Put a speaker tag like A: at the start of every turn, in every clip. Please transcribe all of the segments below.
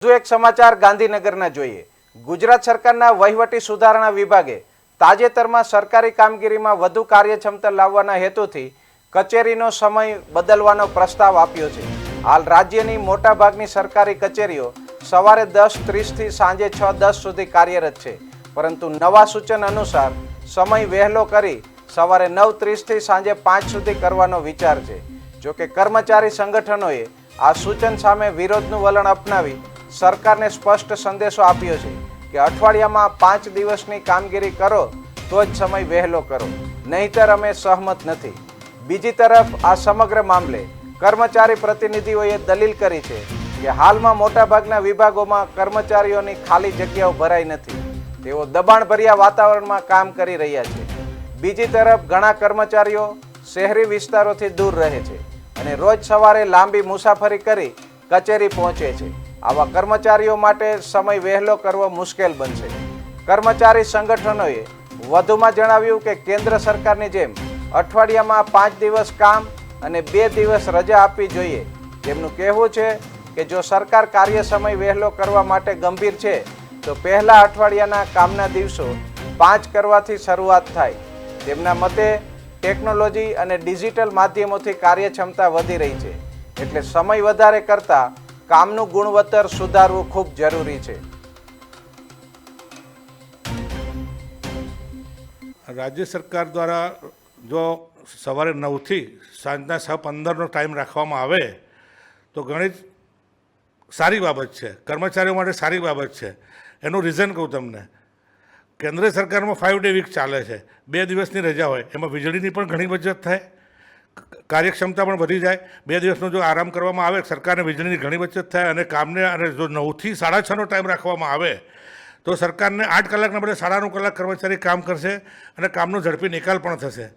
A: વધુ એક સમાચાર ગાંધીનગરના જોઈએ। ગુજરાત સરકારના વહીવટી સુધારણા વિભાગે તાજેતરમાં સરકારી કામગીરીમાં વધુ કાર્યક્ષમતા લાવવાના હેતુથી કચેરીનો સમય બદલવાનો પ્રસ્તાવ આપ્યો છે। હાલ રાજ્યની મોટાભાગની સરકારી કચેરીઓ સવારે 10:30 થી સાંજે 6:10 સુધી કાર્યરત છે, પરંતુ નવા સૂચન અનુસાર સમય વહેલો કરી સવારે 9:30 થી સાંજે 5 સુધી કરવાનો વિચાર છે। જોકે કર્મચારી સંગઠનોએ આ સૂચન સામે વિરોધનું વલણ અપનાવી સરકારને સ્પષ્ટ સંદેશો આપ્યો છે કે અઠવાડિયામાં 5 દિવસની કામગીરી કરો તો જ સમય વહેલો કરો, નહીંતર અમે સહમત નથી। બીજી તરફ આ સમગ્ર મામલે કર્મચારી પ્રતિનિધિઓએ દલીલ કરી છે કે હાલમાં મોટાભાગના વિભાગોમાં કર્મચારીઓની ખાલી જગ્યાઓ ભરાઈ નથી, તેઓ દબાણભર્યા વાતાવરણમાં કામ કરી રહ્યા છે। બીજી તરફ ઘણા કર્મચારીઓ શહેરી વિસ્તારોથી દૂર રહે છે અને રોજ સવારે લાંબી મુસાફરી કરી કચેરી પહોંચે છે। આવા કર્મચારીઓ માટે સમય વહેલો કરવો મુશ્કેલ બનશે। કર્મચારી સંગઠનોએ વધુમાં જણાવ્યું કે કેન્દ્ર સરકારની જેમ અઠવાડિયામાં 5 દિવસ કામ અને 2 દિવસ રજા આપવી જોઈએ। તેમનું કહેવું છે કે જો સરકાર કાર્ય સમય વહેલો કરવા માટે ગંભીર છે તો પહેલા અઠવાડિયાના કામના દિવસો 5 કરવાથી શરૂઆત થાય। તેમના મતે ટેકનોલોજી અને ડિજિટલ માધ્યમોથી કાર્યક્ષમતા વધી રહી છે, એટલે સમય વધારે કરતાં કામનું ગુણવત્તર સુધારવું ખૂબ જરૂરી છે।
B: રાજ્ય સરકાર દ્વારા જો સવારે 9 થી સાંજના 6:15નો ટાઈમ રાખવામાં આવે તો ઘણી જ સારી બાબત છે, કર્મચારીઓ માટે સારી બાબત છે। એનું રીઝન કહું તમને, કેન્દ્ર સરકારમાં 5 ડે વીક ચાલે છે, 2 દિવસની રજા હોય, એમાં વીજળીની પણ ઘણી બચત થાય, કાર્યક્ષમતા પણ વધી જાય। 2 દિવસનો જો આરામ કરવામાં આવે સરકારને વીજળીની ઘણી બચત થાય અને કામને અને જો 9 થી 6:30નો ટાઈમ રાખવામાં આવે તો સરકારને 8 કલાકના બદલે 9.5 કલાક કર્મચારી કામ કરશે અને કામનો ઝડપી નિકાલ પણ થશે।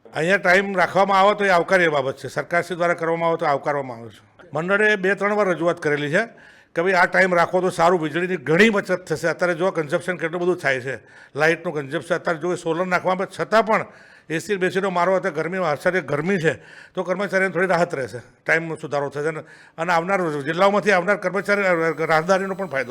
B: અહીંયા ટાઈમ રાખવામાં આવે તો એ આવકાર્ય બાબત છે, સરકારશ્રી દ્વારા કરવામાં આવે તો આવકારવામાં આવે છે। મંડળે 2-3 વાર રજૂઆત કરેલી છે કે ભાઈ આ ટાઈમ રાખો તો સારું, વીજળીની ઘણી બચત થશે। અત્યારે જો કન્ઝપ્શન કેટલું બધું થાય છે, લાઇટનું કન્ઝપ્શન અત્યારે જો સોલર નાખવામાં છતાં પણ એસી બેસીનો મારો અત્યારે ગરમીમાં અત્યારે ગરમી છે તો કર્મચારીને થોડી રાહત રહેશે, ટાઈમનો સુધારો થશે અને આવનાર જિલ્લાઓમાંથી આવનાર કર્મચારી રાહદારીનો પણ ફાયદો